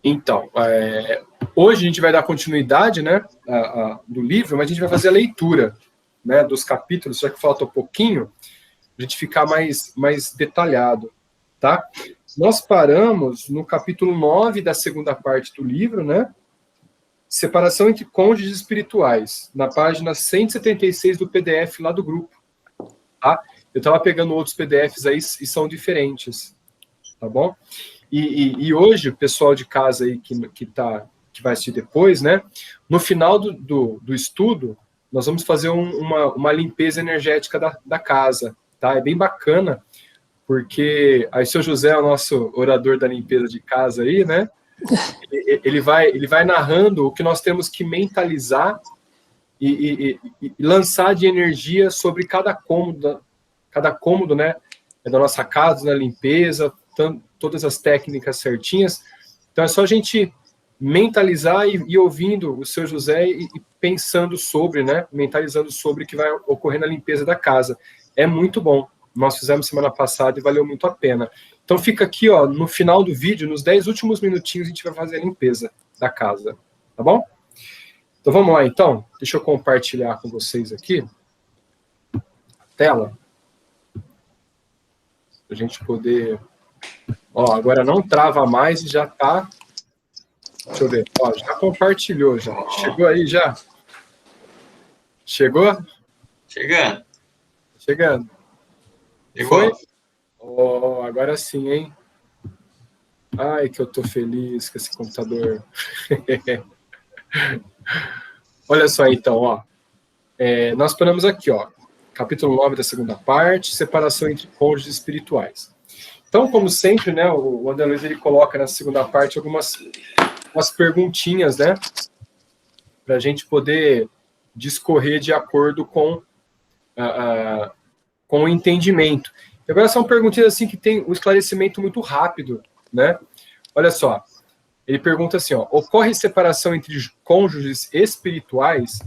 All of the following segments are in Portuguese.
Então, hoje a gente vai dar continuidade, né, do livro, mas a gente vai fazer a leitura, né, dos capítulos, já que falta um pouquinho, a gente ficar mais detalhado, tá? Nós paramos no capítulo 9 da segunda parte do livro, né? Separação entre cônjuges espirituais, na página 176 do PDF lá do grupo, tá? Eu estava pegando outros PDFs aí e são diferentes, tá bom? E hoje, o pessoal de casa aí que vai assistir depois, né? No final do estudo, nós vamos fazer uma limpeza energética da casa, tá? É bem bacana, porque aí o seu José é o nosso orador da limpeza de casa aí, né? Ele vai narrando o que nós temos que mentalizar e lançar de energia sobre cada cômodo, né? Da nossa casa, na limpeza, todas as técnicas certinhas. Então é só a gente mentalizar e ouvindo o seu José e pensando sobre, né? Mentalizando sobre o que vai ocorrer na limpeza da casa. É muito bom. Nós fizemos semana passada e valeu muito a pena. Então fica aqui, ó, no final do vídeo, nos 10 últimos minutinhos, a gente vai fazer a limpeza da casa. Tá bom? Então vamos lá, então. Deixa eu compartilhar com vocês aqui a tela. Pra gente poder... Ó, agora não trava mais e já tá... Deixa eu ver. Ó, já compartilhou, já. Chegou aí, já? Chegou? Chegando. Chegando. Foi? Oh, agora sim, hein? Ai, que eu tô feliz com esse computador. Olha só, então, ó. Nós paramos aqui, ó. Capítulo 9 da segunda parte, separação entre cônjuges espirituais. Então, como sempre, né, o André Luiz, ele coloca na segunda parte algumas perguntinhas, né, para a gente poder discorrer de acordo com o entendimento. E agora são perguntinhas assim que tem um esclarecimento muito rápido, né? Olha só, ele pergunta assim, ó, ocorre separação entre cônjuges espirituais?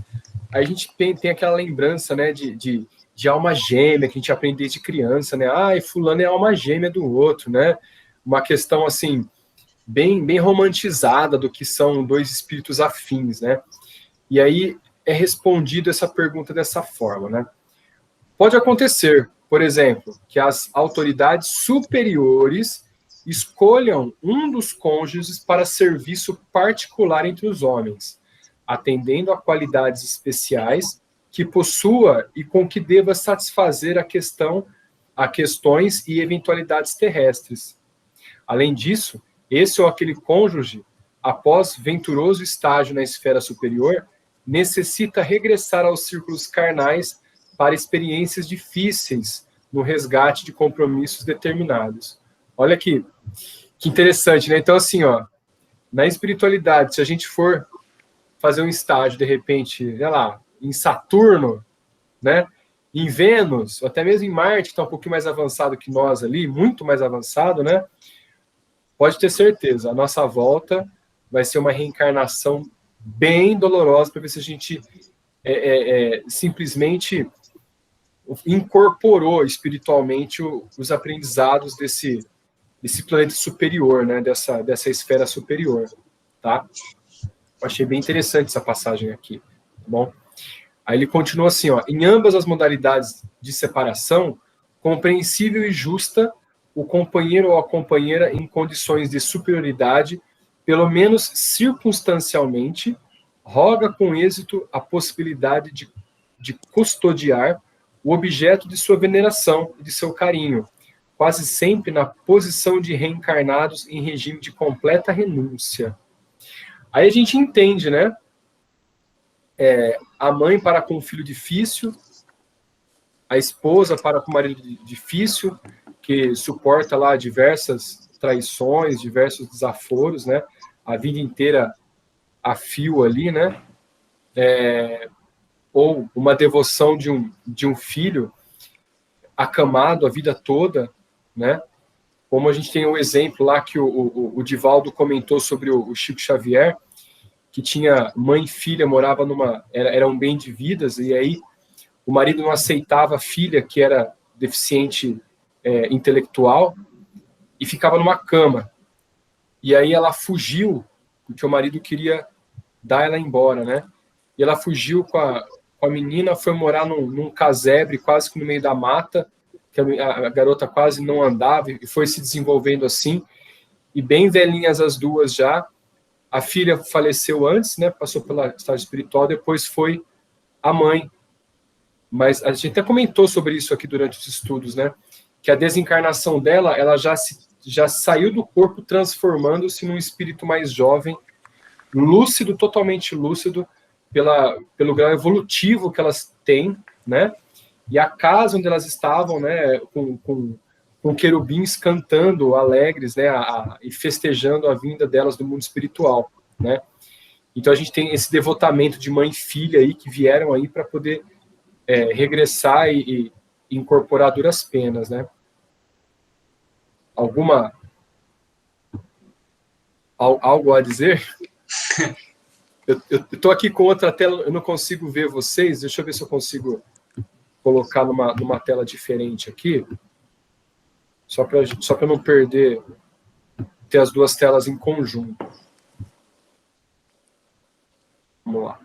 Aí a gente tem aquela lembrança, né, de alma gêmea, que a gente aprende desde criança, né? Ah, fulano é alma gêmea do outro, né? Uma questão, assim, bem romantizada do que são dois espíritos afins, né? E aí é respondido essa pergunta dessa forma, né? Pode acontecer, por exemplo, que as autoridades superiores escolham um dos cônjuges para serviço particular entre os homens, atendendo a qualidades especiais que possua e com que deva satisfazer a questões e eventualidades terrestres. Além disso, esse ou aquele cônjuge, após venturoso estágio na esfera superior, necessita regressar aos círculos carnais para experiências difíceis no resgate de compromissos determinados. Olha que interessante, né? Então, assim, ó, na espiritualidade, se a gente for fazer um estágio, de repente, sei lá, em Saturno, né? Em Vênus, ou até mesmo em Marte, que está um pouquinho mais avançado que nós ali, muito mais avançado, né? Pode ter certeza, a nossa volta vai ser uma reencarnação bem dolorosa para ver se a gente simplesmente incorporou espiritualmente os aprendizados desse planeta superior, né? Dessa esfera superior, tá? Eu achei bem interessante essa passagem aqui, tá bom? Aí ele continua assim, ó, em ambas as modalidades de separação, compreensível e justa, o companheiro ou a companheira em condições de superioridade, pelo menos circunstancialmente, roga com êxito a possibilidade de custodiar o objeto de sua veneração e de seu carinho, quase sempre na posição de reencarnados em regime de completa renúncia. Aí a gente entende, né? A mãe para com o filho difícil, a esposa para com o marido difícil, que suporta lá diversas traições, diversos desaforos, né? A vida inteira a fio ali, né? Ou uma devoção de um filho acamado a vida toda, né? Como a gente tem um exemplo lá que o Divaldo comentou sobre o Chico Xavier, que tinha mãe e filha, morava era um bem de vidas, e aí o marido não aceitava a filha, que era deficiente intelectual, e ficava numa cama. e aí ela fugiu, porque o marido queria dar ela embora, né? E ela fugiu com a menina, foi morar num casebre, quase que no meio da mata, que a garota quase não andava, e foi se desenvolvendo assim, e bem velhinhas as duas já. A filha faleceu antes, né? Passou pela estágio espiritual, depois foi a mãe. Mas a gente até comentou sobre isso aqui durante os estudos, né? Que a desencarnação dela, ela já saiu do corpo transformando-se num espírito mais jovem, lúcido, totalmente lúcido, pelo grau evolutivo que elas têm, né? E a casa onde elas estavam, né? Com querubins cantando alegres, né? E festejando a vinda delas do mundo espiritual, né? Então a gente tem esse devotamento de mãe e filha aí que vieram aí para poder regressar e incorporar duras penas, né? Algo a dizer? Eu estou aqui com outra tela, eu não consigo ver vocês, deixa eu ver se eu consigo colocar numa tela diferente aqui, só para não perder, ter as duas telas em conjunto. Vamos lá.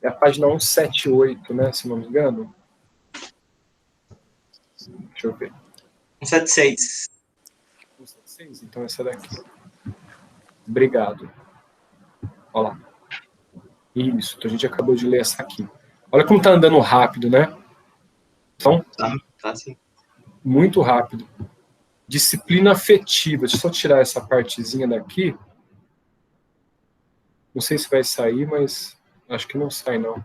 É a página 178, né, se não me engano. Deixa eu ver. 176. 176? Então essa daqui. Obrigado. Olha lá. Isso, então a gente acabou de ler essa aqui. Olha como tá andando rápido, né? Então, tá sim. Muito rápido. Disciplina afetiva. Deixa eu só tirar essa partezinha daqui. Não sei se vai sair, mas acho que não sai, não.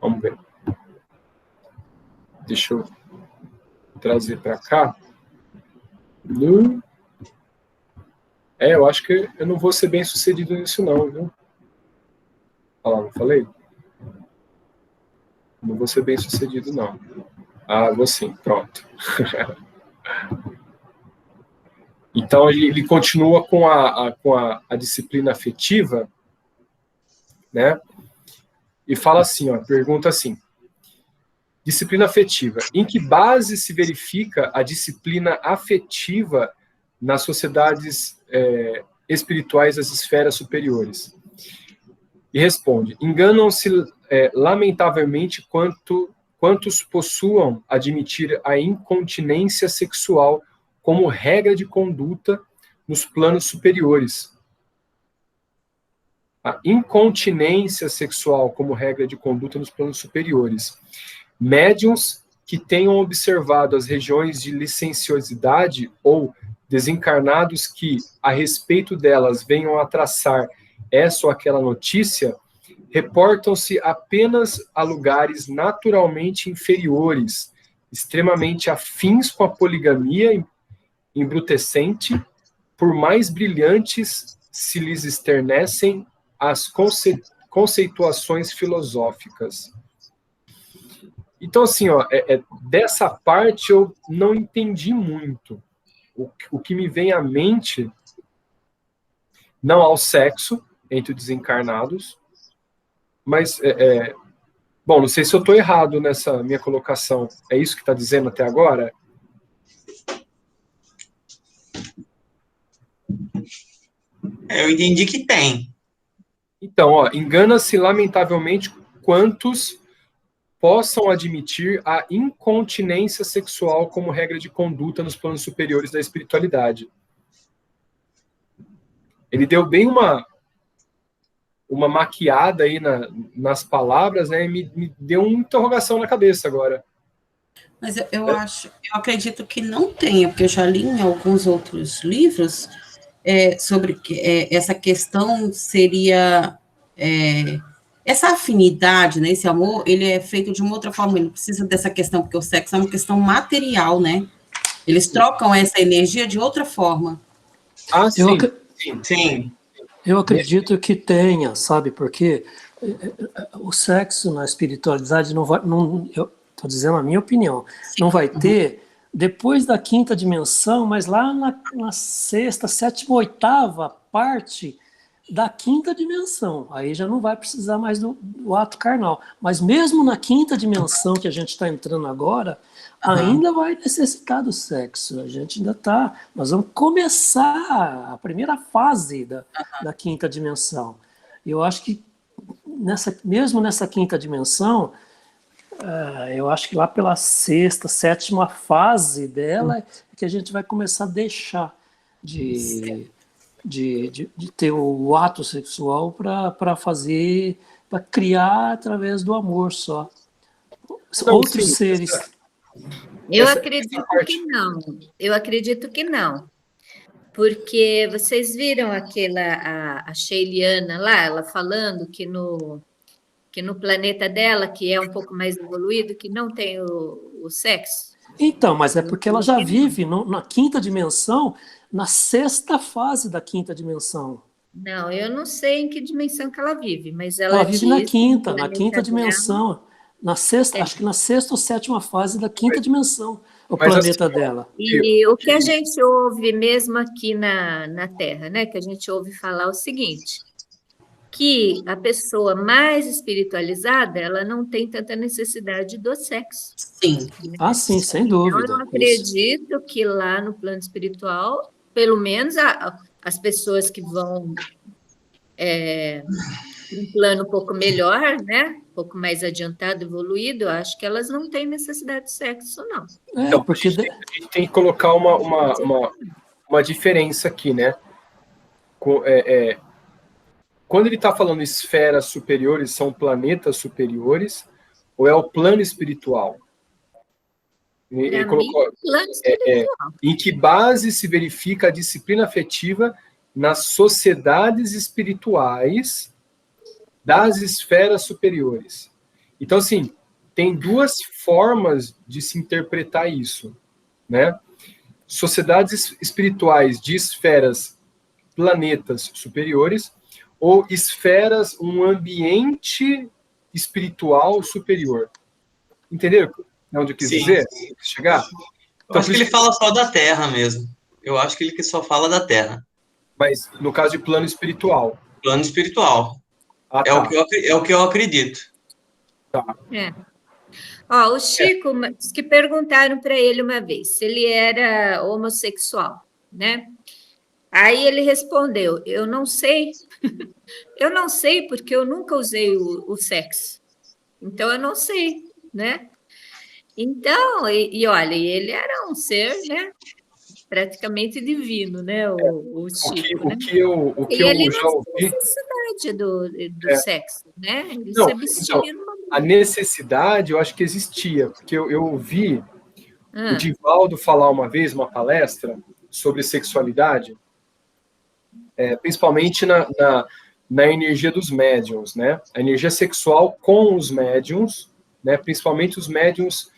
Vamos ver. Deixa eu trazer para cá. Eu acho que eu não vou ser bem sucedido nisso, não, viu? Olha lá, não falei? Não vou ser bem sucedido, não. Ah, vou sim, pronto. Então, ele continua com a disciplina afetiva, né? E fala assim, ó, pergunta assim, disciplina afetiva, em que base se verifica a disciplina afetiva nas sociedades espirituais das esferas superiores? E responde, enganam-se lamentavelmente quantos possuam admitir a incontinência sexual como regra de conduta nos planos superiores. A incontinência sexual como regra de conduta nos planos superiores. Médiuns que tenham observado as regiões de licenciosidade ou desencarnados que, a respeito delas, venham a traçar essa ou aquela notícia, reportam-se apenas a lugares naturalmente inferiores, extremamente afins com a poligamia embrutecente, por mais brilhantes se lhes externecem as conceituações filosóficas. Então, assim, ó, dessa parte eu não entendi muito. O que me vem à mente, não ao sexo entre desencarnados, mas, bom, não sei se eu estou errado nessa minha colocação. É isso que está dizendo até agora? Eu entendi que tem. Então, ó, engana-se lamentavelmente quantos possam admitir a incontinência sexual como regra de conduta nos planos superiores da espiritualidade. Ele deu bem uma maquiada aí nas palavras, né, e me deu uma interrogação na cabeça agora. Mas eu acredito que não tenha, porque eu já li em alguns outros livros sobre essa questão seria essa afinidade, né, esse amor, ele é feito de uma outra forma, ele não precisa dessa questão, porque o sexo é uma questão material, né? Eles trocam essa energia de outra forma. Ah, sim. Sim. Eu acredito que tenha, sabe? Porque o sexo na espiritualidade não vai... eu estou dizendo a minha opinião. Não vai ter depois da quinta dimensão, mas lá na sexta, sétima, oitava parte da quinta dimensão. Aí já não vai precisar mais do ato carnal. Mas mesmo na quinta dimensão que a gente está entrando agora, ainda vai necessitar do sexo. A gente ainda está... Nós vamos começar a primeira fase da quinta dimensão. Eu acho que, mesmo nessa quinta dimensão, eu acho que lá pela sexta, sétima fase dela é que a gente vai começar a deixar de ter o ato sexual para fazer, para criar através do amor só. Outros seres. Eu acredito que não. Eu acredito que não. Porque vocês viram a Sheiliana lá, ela falando que no planeta dela, que é um pouco mais evoluído, que não tem o sexo? Então, mas é porque ela já vive na quinta dimensão, na sexta fase da quinta dimensão. Não, eu não sei em que dimensão que ela vive, mas ela vive na quinta dimensão. Na sexta, acho que na sexta ou sétima fase da quinta dimensão, o planeta dela. E o que a gente ouve mesmo aqui na Terra, né? Que a gente ouve falar o seguinte, que a pessoa mais espiritualizada, ela não tem tanta necessidade do sexo. Sim. Ah, sim, sem dúvida. Então, eu acredito que lá no plano espiritual, pelo menos as pessoas que vão um plano um pouco melhor, né? Um pouco mais adiantado, evoluído, eu acho que elas não têm necessidade de sexo, não. Então, porque a gente tem que colocar uma diferença aqui, né? Quando ele está falando esferas superiores, são planetas superiores, ou é o plano espiritual? Ele colocou, plano espiritual. em que base se verifica a disciplina afetiva nas sociedades espirituais das esferas superiores. Então, assim, tem duas formas de se interpretar isso, né? Sociedades espirituais de esferas, planetas superiores, ou esferas, um ambiente espiritual superior. Entenderam onde eu quis dizer? Chegar? Eu acho que ele fala só da Terra mesmo. Eu acho que ele só fala da Terra. Mas no caso de plano espiritual. Plano espiritual. Ah, é o que eu acredito. Tá. Ó, o Chico, que perguntaram para ele uma vez se ele era homossexual, né? Aí ele respondeu, eu não sei. Eu não sei porque eu nunca usei o sexo. Então, eu não sei, né? Então, olha, ele era um ser, né? Praticamente divino, né? O Chico, o que eu ele já não ouvi... tinha necessidade do sexo, né? Ele não, se abstinha então, a necessidade, eu acho que existia, porque eu ouvi o Divaldo falar uma vez, uma palestra, sobre sexualidade, principalmente na energia dos médiums, né? A energia sexual com os médiums, né? Principalmente os médiums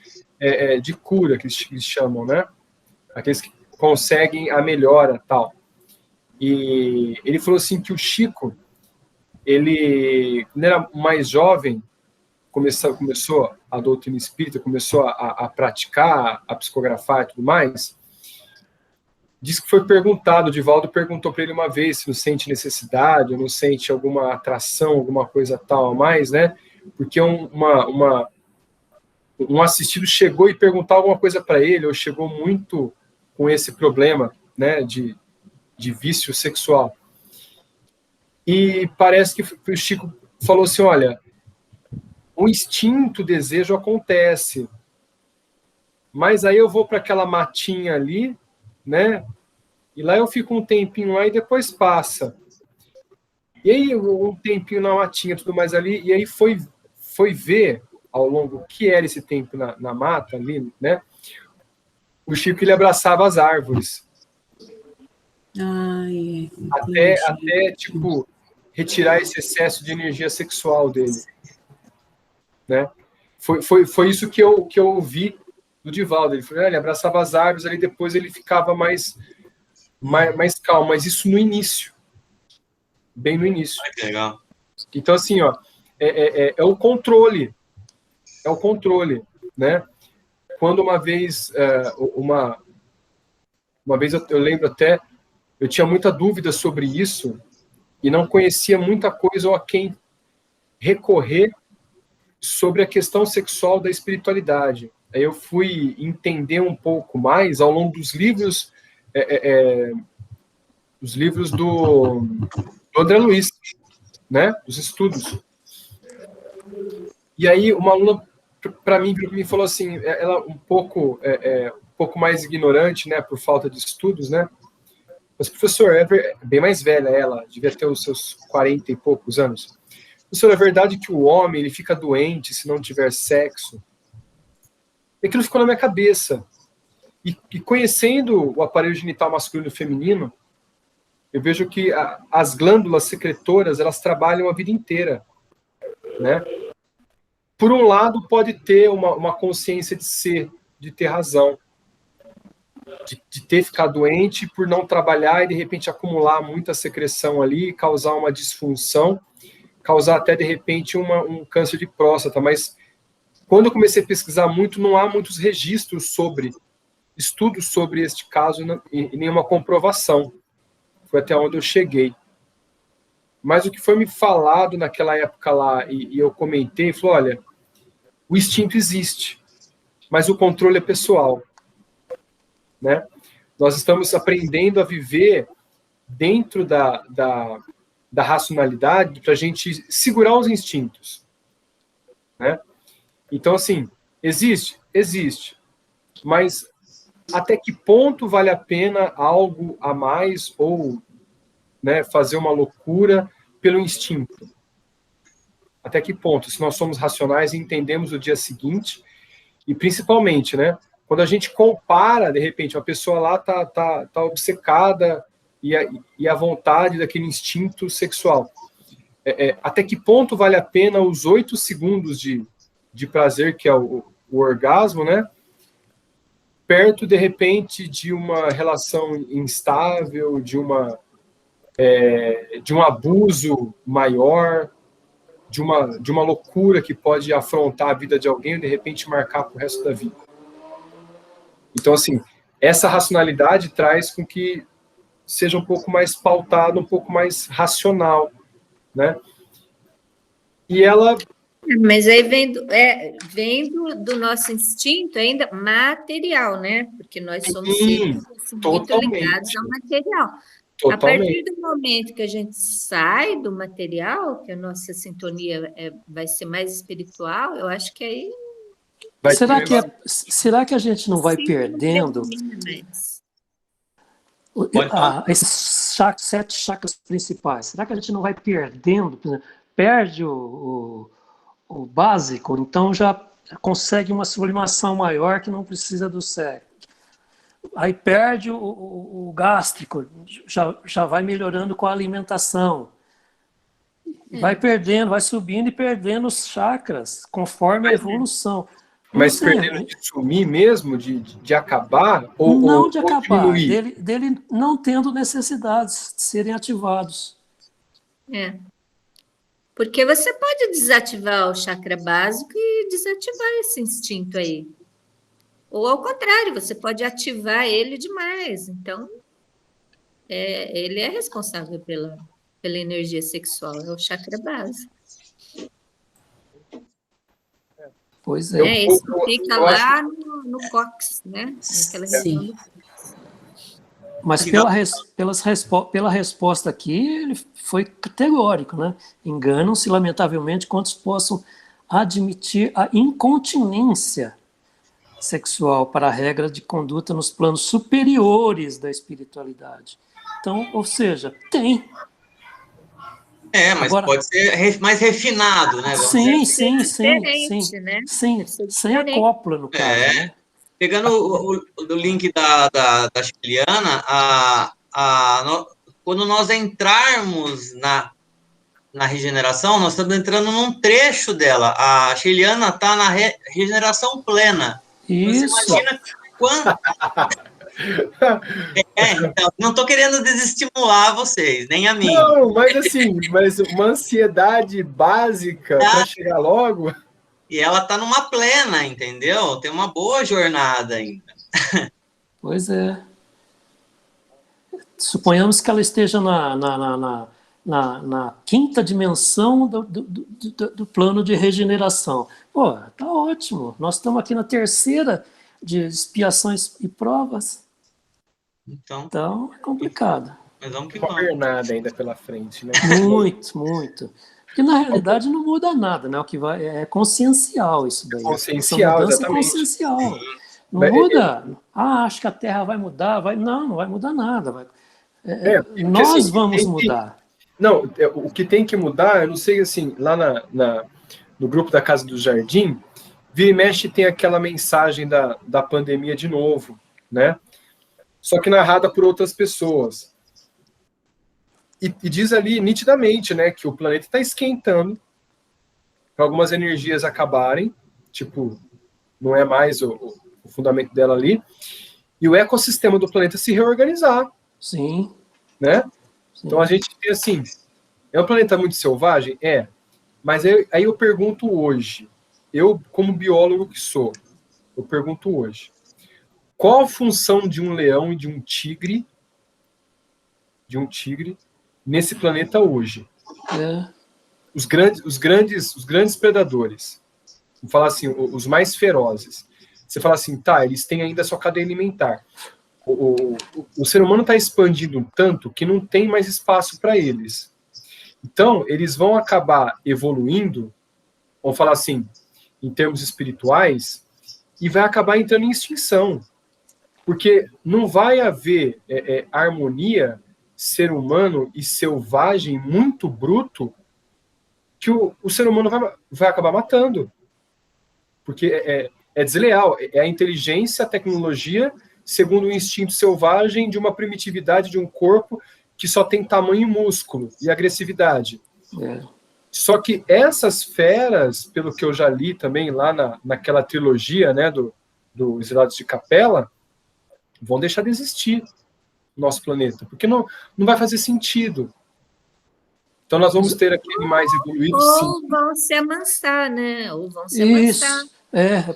de cura, que eles chamam, né? Aqueles que conseguem a melhora, tal. E ele falou assim que o Chico, ele, quando era mais jovem, começou a doutrina espírita, começou a praticar, a psicografar e tudo mais. Diz que foi perguntado, o Divaldo perguntou para ele uma vez se não sente necessidade, ou não sente alguma atração, alguma coisa tal a mais, né? Porque um assistido chegou e perguntou alguma coisa para ele, ou chegou muito com esse problema, né, de vício sexual. E parece que o Chico falou assim, olha, o instinto, o desejo acontece, mas aí eu vou para aquela matinha ali, né? E lá eu fico um tempinho lá e depois passa. E aí, um tempinho na matinha, tudo mais ali, e aí foi ver ao longo o que era esse tempo na mata ali, né? O Chico, ele abraçava as árvores. Até, tipo, retirar esse excesso de energia sexual dele. Né? Foi isso que eu ouvi do Divaldo. Ele falou, ele abraçava as árvores, ali depois ele ficava mais calmo, mas isso no início. Bem no início. Que legal. Então, assim, ó, é o controle. É o controle, né? Quando uma vez, uma vez eu lembro até, eu tinha muita dúvida sobre isso, e não conhecia muita coisa ou a quem recorrer sobre a questão sexual da espiritualidade. Aí eu fui entender um pouco mais ao longo dos livros, os livros do André Luiz, né? Os estudos. E aí uma aluna para mim me falou assim, ela um pouco mais ignorante, né, por falta de estudos, né? Mas professor, é bem mais velha ela, devia ter os seus 40 e poucos anos. Professor, é verdade que o homem ele fica doente se não tiver sexo? E aquilo ficou na minha cabeça. E conhecendo o aparelho genital masculino e feminino, eu vejo que as glândulas secretoras, elas trabalham a vida inteira, né? Por um lado, pode ter uma consciência de ter razão, de ter ficado doente por não trabalhar e, de repente, acumular muita secreção ali, causar uma disfunção, causar até, de repente, um câncer de próstata. Mas, quando eu comecei a pesquisar muito, não há muitos registros estudos sobre este caso e nenhuma comprovação. Foi até onde eu cheguei. Mas o que foi me falado naquela época lá, e eu comentei, falou, olha, o instinto existe, mas o controle é pessoal, né? Nós estamos aprendendo a viver dentro da racionalidade para a gente segurar os instintos, né? Então, assim, existe, mas até que ponto vale a pena algo a mais ou, né, fazer uma loucura pelo instinto? Até que ponto? Se nós somos racionais e entendemos o dia seguinte, e principalmente, né, quando a gente compara, de repente, uma pessoa lá tá obcecada e a vontade daquele instinto sexual. Até que ponto vale a pena os 8 segundos de prazer, que é o orgasmo, né? Perto, de repente, de uma relação instável, de um abuso maior, de uma loucura que pode afrontar a vida de alguém e, de repente, marcar para o resto da vida. Então, assim, essa racionalidade traz com que seja um pouco mais pautado, um pouco mais racional, né? E ela... Mas aí vem do nosso instinto ainda material, né? Porque nós somos seres muito ligados ao material. Totalmente. A partir do momento que a gente sai do material, que a nossa sintonia vai ser mais espiritual, eu acho que aí... Será que a gente não vai perdendo esses 7 chakras principais? Será que a gente não vai perdendo? Por exemplo, perde o básico, então já consegue uma sublimação maior que não precisa do sexo. Aí perde o gástrico, já vai melhorando com a alimentação. Vai perdendo, vai subindo e perdendo os chakras, conforme a evolução. Mas perdendo de sumir mesmo, de acabar? Não de acabar, dele não tendo necessidades de serem ativados. Porque você pode desativar o chakra básico e desativar esse instinto aí. Ou, ao contrário, você pode ativar ele demais. Então, ele é responsável pela energia sexual, é o chakra básico. Pois é. Isso fica lá no cóccix, né? Naquela região do cóccix. Mas pela resposta aqui, ele foi categórico, né? Enganam-se, lamentavelmente, quantos possam admitir a incontinência sexual para a regra de conduta nos planos superiores da espiritualidade. Então, ou seja, tem. Mas agora, pode ser mais refinado, né? Sim, né? Sim, sem a cópula, no caso. Né? Pegando o link da Chiliana, quando nós entrarmos na regeneração, nós estamos entrando num trecho dela. A Chiliana está na regeneração plena. Isso. Você imagina quando... Então, não estou querendo desestimular vocês, nem a mim. Não, mas assim, uma ansiedade básica para chegar logo. E ela está numa plena, entendeu? Tem uma boa jornada ainda. Pois é. Suponhamos que ela esteja na quinta dimensão do plano de regeneração. Pô, tá ótimo. Nós estamos aqui na terceira de expiações e provas. Então é complicado. Mas vamos que Uma vamos. jornada ainda pela frente, né? Muito, muito. Porque na realidade não muda nada, né? O que vai é consciencial isso daí. Consciencial, Essa mudança exatamente. É consciencial. Não Mas muda. Acho que a Terra vai mudar. Não vai mudar nada. Porque, Nós assim, vamos mudar. Não, o que tem que mudar, eu não sei, assim, lá no grupo da Casa do Jardim, vira e mexe tem aquela mensagem da pandemia de novo, né? Só que narrada por outras pessoas. E diz ali nitidamente, né, que o planeta está esquentando para algumas energias acabarem, tipo, não é mais o fundamento dela ali, e o ecossistema do planeta se reorganizar. Sim. Né? Sim. Então a gente tem assim, é um planeta muito selvagem? É. Mas aí eu pergunto hoje, eu como biólogo que sou, eu pergunto hoje, qual a função de um leão e de um tigre nesse planeta hoje? Os grandes predadores, vamos falar assim, os mais ferozes. Você fala assim, tá, eles têm ainda a sua cadeia alimentar. O ser humano está expandindo tanto que não tem mais espaço para eles. Então, eles vão acabar evoluindo, vamos falar assim, em termos espirituais, e vai acabar entrando em extinção. Porque não vai haver harmonia ser humano e selvagem muito bruto que o ser humano vai acabar matando. Porque é desleal. É a inteligência, a tecnologia, segundo o instinto selvagem de uma primitividade de um corpo que só tem tamanho e músculo e agressividade. Só que essas feras, pelo que eu já li também lá naquela trilogia, né, do Exilados de Capela, vão deixar de existir no nosso planeta, porque não vai fazer sentido. Então nós vamos ter aqui animais evoluídos, sim. Ou vão se amansar, né? Ou vão se amansar.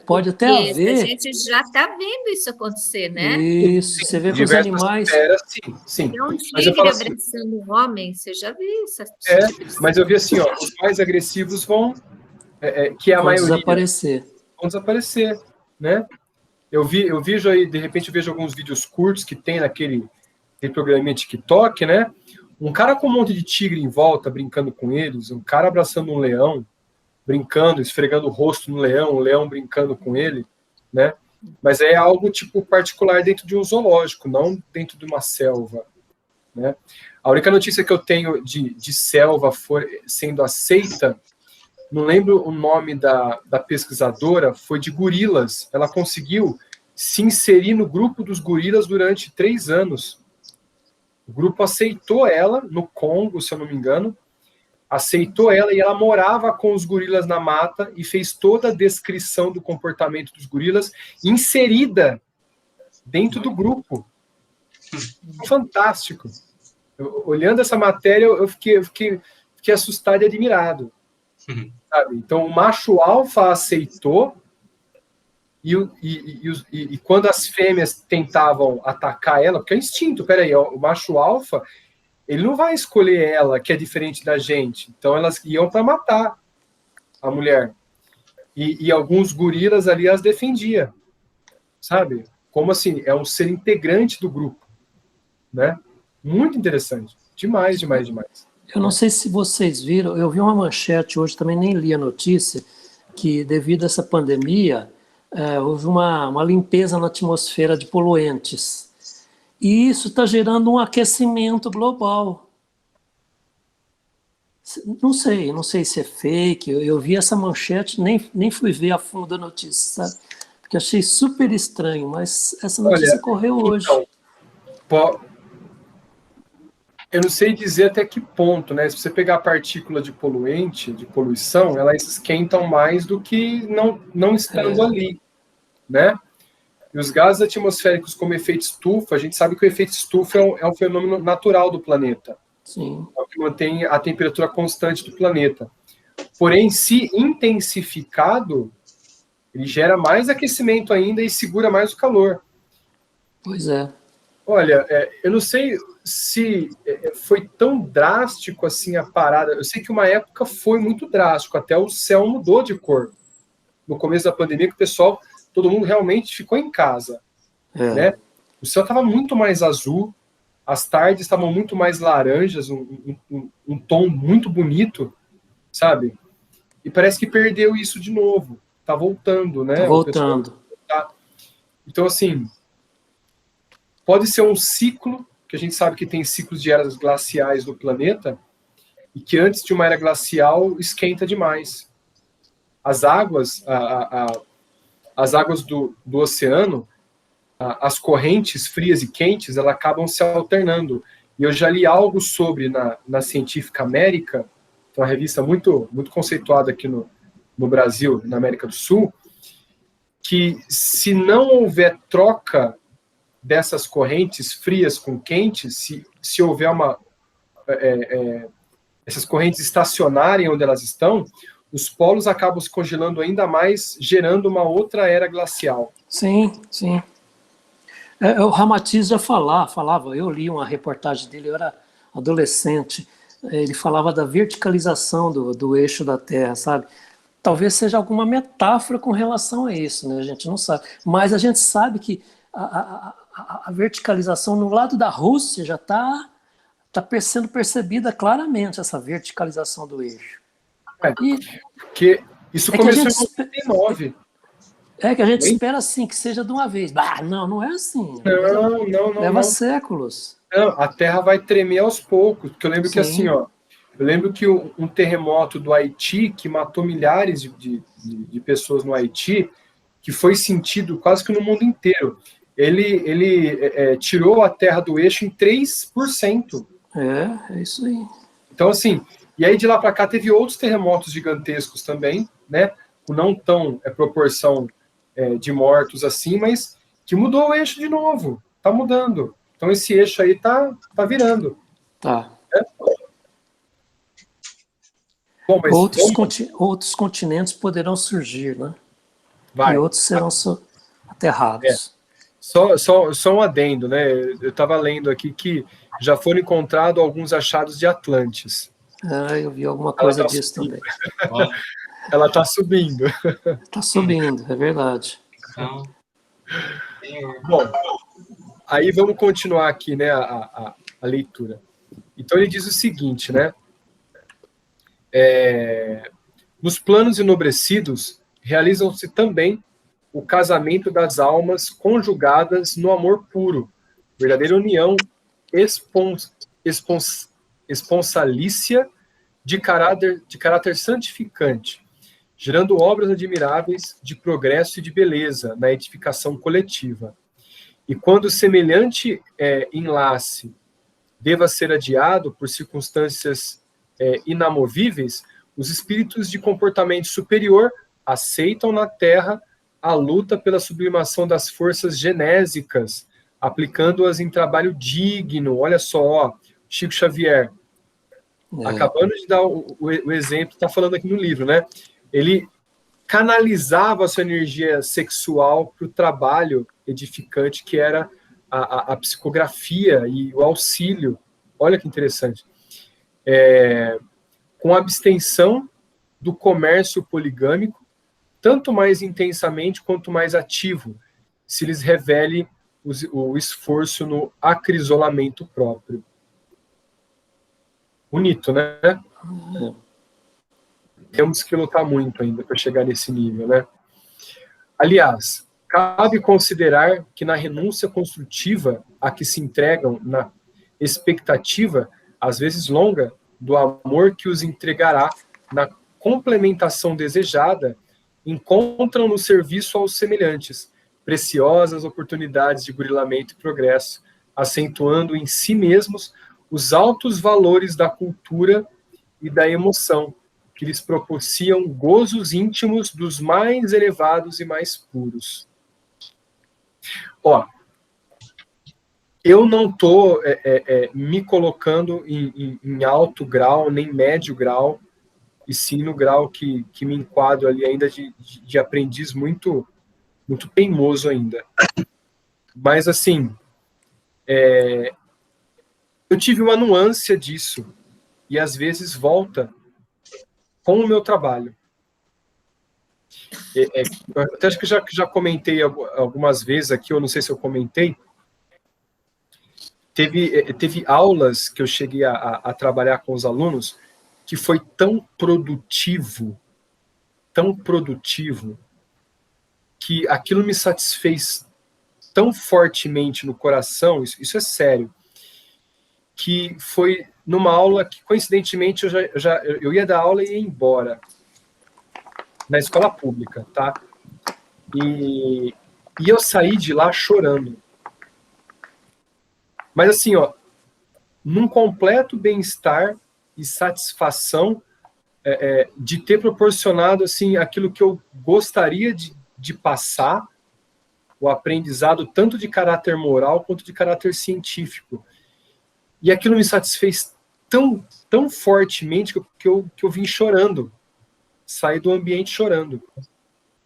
Pode até Porque haver. a gente já está vendo isso acontecer, né? Isso, você vê que os animais. Sim. Tem um Mas eu tigre falo assim, abraçando um homem, você já viu isso? mas eu vi assim, ó, os mais agressivos vão, que é a maioria, vão desaparecer, né? Eu vejo aí, de repente eu vejo alguns vídeos curtos que tem naquele programinha TikTok, né? Um cara com um monte de tigre em volta, brincando com eles, um cara abraçando um leão, brincando, esfregando o rosto no leão, o leão brincando com ele, né? Mas é algo, tipo, particular dentro de um zoológico, não dentro de uma selva, né? A única notícia que eu tenho de selva sendo aceita, não lembro o nome da pesquisadora, foi de gorilas. Ela conseguiu se inserir no grupo dos gorilas durante 3 anos. O grupo aceitou ela, no Congo, se eu não me engano, aceitou ela e ela morava com os gorilas na mata e fez toda a descrição do comportamento dos gorilas inserida dentro do grupo. Fantástico. Olhando essa matéria, eu fiquei assustado e admirado. Sabe? Então, o macho alfa aceitou e quando as fêmeas tentavam atacar ela, porque é instinto, peraí, o macho alfa, ele não vai escolher ela, que é diferente da gente. Então, elas iam para matar a mulher. E alguns gorilas ali as defendia, sabe? Como assim? É um ser integrante do grupo, né? Muito interessante. Demais. Eu não sei se vocês viram, eu vi uma manchete hoje, também nem li a notícia, que devido a essa pandemia, houve uma limpeza na atmosfera de poluentes. E isso está gerando um aquecimento global. Não sei se é fake, eu vi essa manchete, nem fui ver a fundo a notícia, sabe? Porque achei super estranho, mas essa notícia correu hoje. Então, eu não sei dizer até que ponto, né? Se você pegar a partícula de poluente, de poluição, elas esquentam mais do que não estando ali, né? E os gases atmosféricos como efeito estufa, a gente sabe que o efeito estufa é um fenômeno natural do planeta. Sim. É o que mantém a temperatura constante do planeta. Porém, se intensificado, ele gera mais aquecimento ainda e segura mais o calor. Pois é. Olha, eu não sei se foi tão drástico assim a parada. Eu sei que uma época foi muito drástico, até o céu mudou de cor. No começo da pandemia, que o pessoal, todo mundo realmente ficou em casa, né? O céu estava muito mais azul, as tardes estavam muito mais laranjas, um tom muito bonito, sabe? E parece que perdeu isso de novo. Tá voltando, né? Tá voltando. Então, assim, pode ser um ciclo, que a gente sabe que tem ciclos de eras glaciais no planeta, e que antes de uma era glacial esquenta demais. As águas, as águas do oceano, as correntes frias e quentes, elas acabam se alternando. E eu já li algo sobre na Científica América, que é uma revista muito, muito conceituada aqui no Brasil, na América do Sul, que se não houver troca dessas correntes frias com quentes, se houver essas correntes estacionarem onde elas estão, os polos acabam se congelando ainda mais, gerando uma outra era glacial. Sim, sim. O Ramatiz já falava, eu li uma reportagem dele, eu era adolescente, ele falava da verticalização do eixo da Terra, sabe? Talvez seja alguma metáfora com relação a isso, né? A gente não sabe. Mas a gente sabe que a verticalização no lado da Rússia já está sendo percebida claramente, essa verticalização do eixo. Porque isso começou em 99. Que a gente espera assim, que seja de uma vez. Não é assim. Não. Leva séculos. Não, a Terra vai tremer aos poucos. Porque eu lembro que assim, eu lembro que um terremoto do Haiti, que matou milhares de pessoas no Haiti, que foi sentido quase que no mundo inteiro, ele tirou a Terra do eixo em 3%. É isso aí. Então, assim, e aí de lá para cá teve outros terremotos gigantescos também, né? Com não tão proporção de mortos assim, mas que mudou o eixo de novo. Tá mudando. Então esse eixo aí tá virando. Tá. Bom, mas outros continentes poderão surgir, né? Vai. E outros serão aterrados. Só um adendo, né? Eu estava lendo aqui que já foram encontrados alguns achados de Atlantis. Eu vi alguma coisa disso também. Ela está subindo. Está subindo, é verdade. Bom, aí vamos continuar aqui, né, a leitura. Então ele diz o seguinte, né? Nos planos enobrecidos, realizam-se também o casamento das almas conjugadas no amor puro, verdadeira união esponsalícia de caráter santificante, gerando obras admiráveis de progresso e de beleza na edificação coletiva. E quando semelhante enlace deva ser adiado por circunstâncias inamovíveis, os espíritos de comportamento superior aceitam na Terra a luta pela sublimação das forças genésicas, aplicando-as em trabalho digno. Olha só, Chico Xavier, acabando de dar o exemplo, está falando aqui no livro, né? Ele canalizava a sua energia sexual para o trabalho edificante, que era a psicografia e o auxílio. Olha que interessante. Com abstenção do comércio poligâmico, tanto mais intensamente quanto mais ativo, se lhes revele o esforço no acrisolamento próprio. Bonito, né? Temos que lutar muito ainda para chegar nesse nível, né? Aliás, cabe considerar que na renúncia construtiva a que se entregam na expectativa, às vezes longa, do amor que os entregará na complementação desejada, encontram no serviço aos semelhantes preciosas oportunidades de burilamento e progresso, acentuando em si mesmos os altos valores da cultura e da emoção, que lhes propiciam gozos íntimos dos mais elevados e mais puros. Eu não estou me colocando em alto grau, nem médio grau, e sim no grau que me enquadro ali ainda de aprendiz muito teimoso ainda. Mas, assim, eu tive uma nuance disso, e às vezes volta com o meu trabalho. Eu até acho que já comentei algumas vezes aqui, eu não sei se eu comentei, teve aulas que eu cheguei a trabalhar com os alunos que foi tão produtivo, que aquilo me satisfez tão fortemente no coração, isso é sério, que foi numa aula que, coincidentemente, eu ia dar aula e ia embora, na escola pública, tá? E eu saí de lá chorando. Mas assim, ó, num completo bem-estar e satisfação de ter proporcionado assim aquilo que eu gostaria de passar, o aprendizado tanto de caráter moral quanto de caráter científico. E aquilo me satisfez tão fortemente que eu vim chorando, saí do ambiente chorando,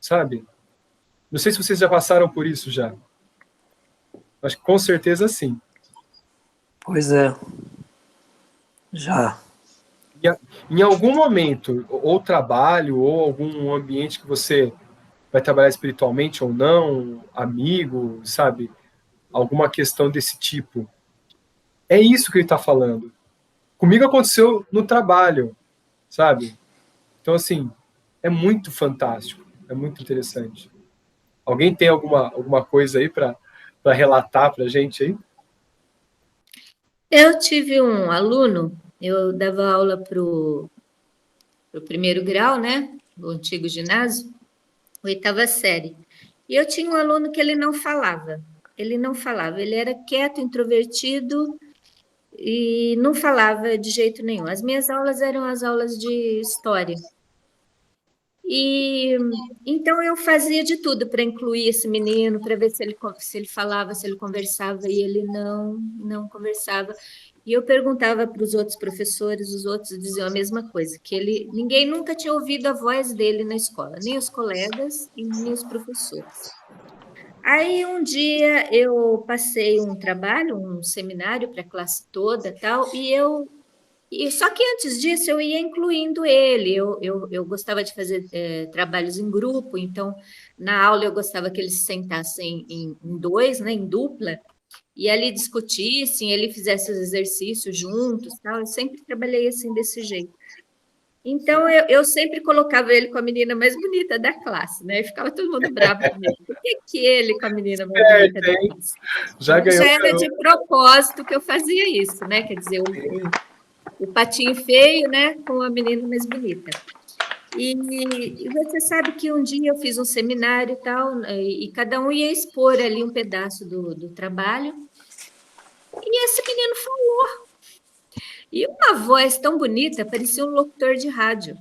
sabe? Não sei se vocês já passaram por isso já. Acho que com certeza sim. Pois é. Já. Em algum momento, ou trabalho, ou algum ambiente que você vai trabalhar espiritualmente ou não, amigo, sabe? Alguma questão desse tipo. É isso que ele está falando. Comigo aconteceu no trabalho, sabe? Então, assim, é muito fantástico, é muito interessante. Alguém tem alguma coisa aí para relatar para a gente aí? Eu tive um aluno, eu dava aula para o primeiro grau, né? O antigo ginásio, oitava série. E eu tinha um aluno que ele não falava. Ele era quieto, introvertido e não falava de jeito nenhum. As minhas aulas eram as aulas de história. E então eu fazia de tudo para incluir esse menino, para ver se ele falava, se ele conversava, e ele não conversava. E eu perguntava para os outros professores, os outros diziam a mesma coisa, que ninguém nunca tinha ouvido a voz dele na escola, nem os colegas e nem os professores. Aí um dia eu passei um trabalho, um seminário para a classe toda, tal, e só que antes disso eu ia incluindo ele, eu gostava de fazer trabalhos em grupo, então na aula eu gostava que eles se sentassem em dois, né, em dupla, e ali discutissem, ele fizesse os exercícios juntos, tal. Eu sempre trabalhei assim desse jeito. Então eu sempre colocava ele com a menina mais bonita da classe, né? E ficava todo mundo bravo comigo. Por que ele com a menina mais bonita da classe? Já ganhou. Já era de propósito que eu fazia isso, né? Quer dizer, o patinho feio, né, com a menina mais bonita. E você sabe que um dia eu fiz um seminário e tal, e cada um ia expor ali um pedaço do trabalho, e esse menino falou. E uma voz tão bonita, parecia um locutor de rádio.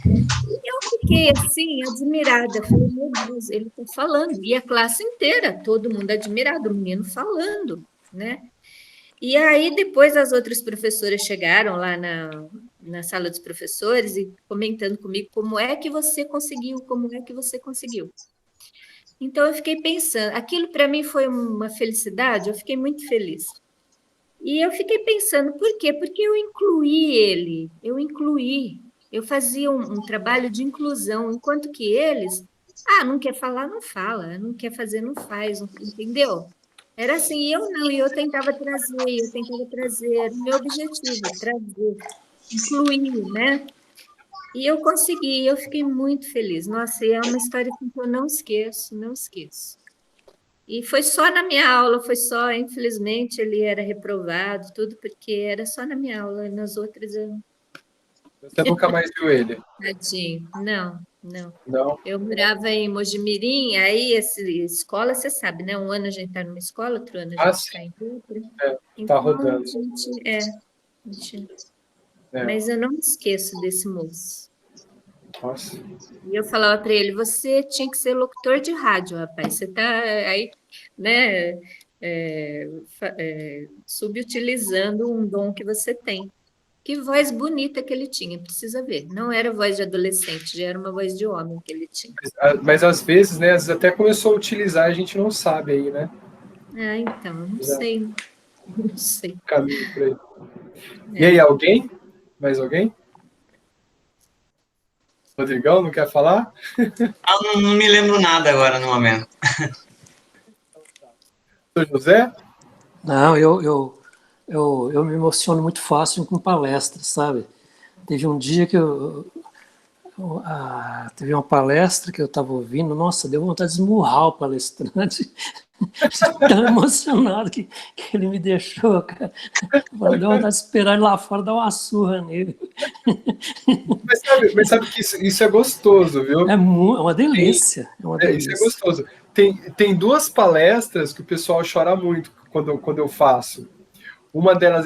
E eu fiquei assim, admirada. Falei, meu Deus, ele está falando. E a classe inteira, todo mundo admirado, o menino falando, né? E aí, depois, as outras professoras chegaram lá na sala dos professores e comentando comigo como é que você conseguiu. Então, eu fiquei pensando, aquilo para mim foi uma felicidade, eu fiquei muito feliz. E eu fiquei pensando, por quê? Porque eu incluí ele, eu fazia um trabalho de inclusão, enquanto que eles, não quer falar, não fala, não quer fazer, não faz, entendeu? Era assim, eu tentava trazer, era o meu objetivo, trazer, incluir, né? E eu consegui, eu fiquei muito feliz. Nossa, e é uma história que eu não esqueço. E foi só na minha aula, infelizmente, ele era reprovado, tudo, porque era só na minha aula, e nas outras eu... Você nunca mais viu ele? Tadinho, não. Não? Eu morava em Mojimirim, aí essa escola, você sabe, né? Um ano a gente está numa escola, outro ano a gente está em outra. Tá rodando. Mas eu não me esqueço desse moço. Nossa. E eu falava para ele, você tinha que ser locutor de rádio, rapaz. Você está aí, né, subutilizando um dom que você tem. Que voz bonita que ele tinha, precisa ver. Não era voz de adolescente, já era uma voz de homem que ele tinha. Mas às vezes, né, até começou a utilizar, a gente não sabe aí, né? Então, não sei. Não sei. Caminho por aí. E aí, alguém? Mais alguém? Rodrigão, não quer falar? Não me lembro nada agora no momento. Sr. José? Não, eu me emociono muito fácil com palestras, sabe? Teve um dia que teve uma palestra que eu estava ouvindo, nossa, deu vontade de esmurrar o palestrante, tão emocionado que ele me deixou, cara. Deu vontade de esperar ele lá fora, dar uma surra nele. Mas sabe que isso é gostoso, viu? É uma delícia. Isso é gostoso. Tem duas palestras que o pessoal chora muito quando eu faço. Uma delas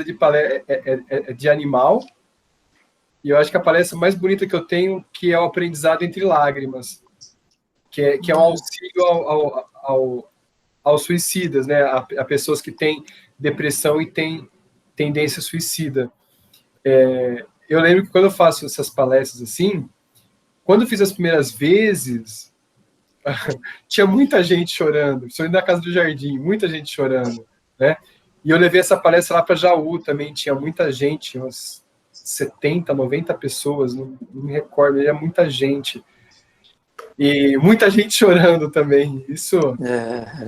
é de animal, e eu acho que a palestra mais bonita que eu tenho, que é o aprendizado entre lágrimas, que é um auxílio aos suicidas, né? A pessoas que têm depressão e têm tendência suicida. Eu lembro que quando eu faço essas palestras assim, quando eu fiz as primeiras vezes, tinha muita gente chorando, principalmente na Casa do Jardim, muita gente chorando, né? E eu levei essa palestra lá para Jaú também, tinha muita gente, umas 70, 90 pessoas, não me recordo, era muita gente. E muita gente chorando também, isso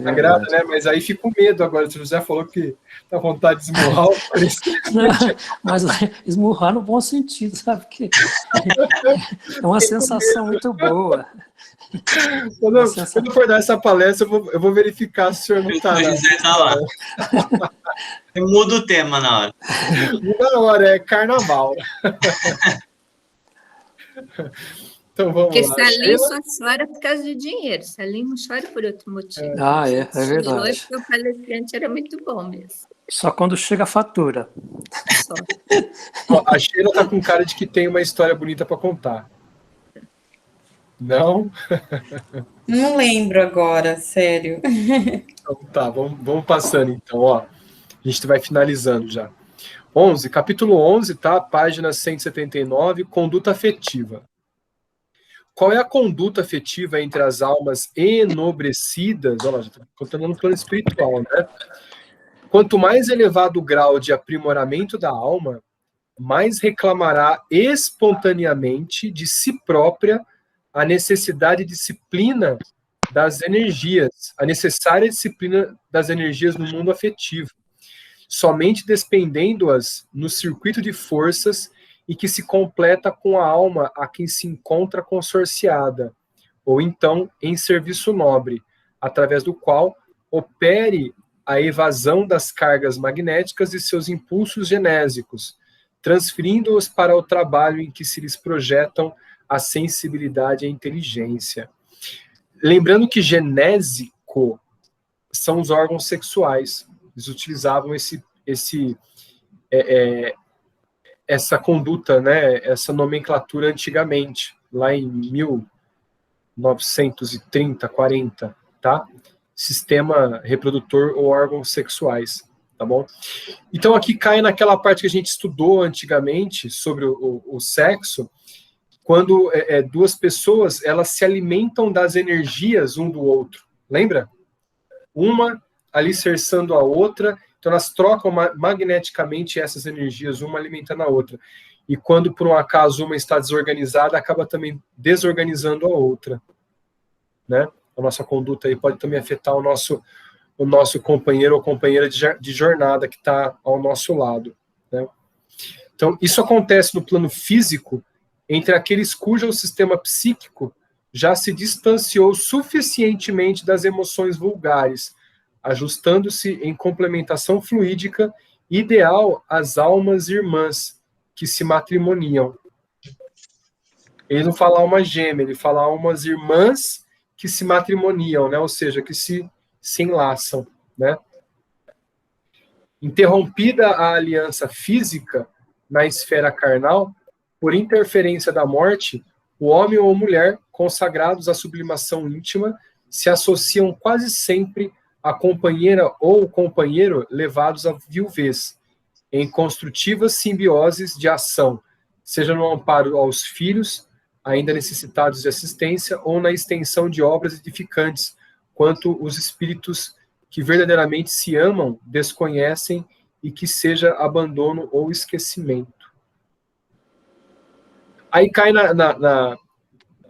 agrada, né? Mas aí fica com medo agora, o José falou que tá com vontade de esmurrar o mas esmurrar no bom sentido, sabe? Porque é uma sensação muito boa. Quando eu for dar essa palestra, eu vou verificar se o senhor não está lá. José tá lá. Eu mudo o tema na hora. Muda na hora, é carnaval. Então vamos Porque lá. Salim só chora por causa de dinheiro. Salim não chora por outro motivo. É verdade. Porque o palestrante era muito bom mesmo. Só quando chega a fatura. Só. A Sheila tá com cara de que tem uma história bonita para contar. Não? Não lembro agora, sério. Então tá, vamos passando então, ó. A gente vai finalizando já. Capítulo 11, tá? Página 179, conduta afetiva. Qual é a conduta afetiva entre as almas enobrecidas? Olha lá, já estou contando no plano espiritual, né? Quanto mais elevado o grau de aprimoramento da alma, mais reclamará espontaneamente de si própria a necessidade e disciplina das energias, a necessária disciplina das energias no mundo afetivo, somente despendendo-as no circuito de forças e que se completa com a alma a quem se encontra consorciada, ou então em serviço nobre, através do qual opere a evasão das cargas magnéticas e seus impulsos genésicos, transferindo-os para o trabalho em que se lhes projetam a sensibilidade e a inteligência. Lembrando que genésico são os órgãos sexuais. Eles utilizavam essa conduta, né, essa nomenclatura antigamente, lá em 1930, 40, tá? Sistema reprodutor ou órgãos sexuais, tá bom? Então aqui cai naquela parte que a gente estudou antigamente sobre o sexo, quando duas pessoas, elas se alimentam das energias um do outro, lembra? Uma alicerçando a outra, então elas trocam magneticamente essas energias, uma alimentando a outra. E quando, por um acaso, uma está desorganizada, acaba também desorganizando a outra, né? A nossa conduta aí pode também afetar o nosso companheiro ou companheira de jornada que está ao nosso lado, né? Então, isso acontece no plano físico entre aqueles cujo sistema psíquico já se distanciou suficientemente das emoções vulgares, ajustando-se em complementação fluídica ideal às almas irmãs que se matrimoniam. Ele não fala alma gêmea, ele fala almas irmãs que se matrimoniam, né? Ou seja, que se enlaçam, né? Interrompida a aliança física na esfera carnal, por interferência da morte, o homem ou a mulher, consagrados à sublimação íntima, se associam quase sempre à companheira ou o companheiro levados à viuvez, em construtivas simbioses de ação, seja no amparo aos filhos, ainda necessitados de assistência, ou na extensão de obras edificantes, quanto os espíritos que verdadeiramente se amam desconhecem e que seja abandono ou esquecimento. Aí cai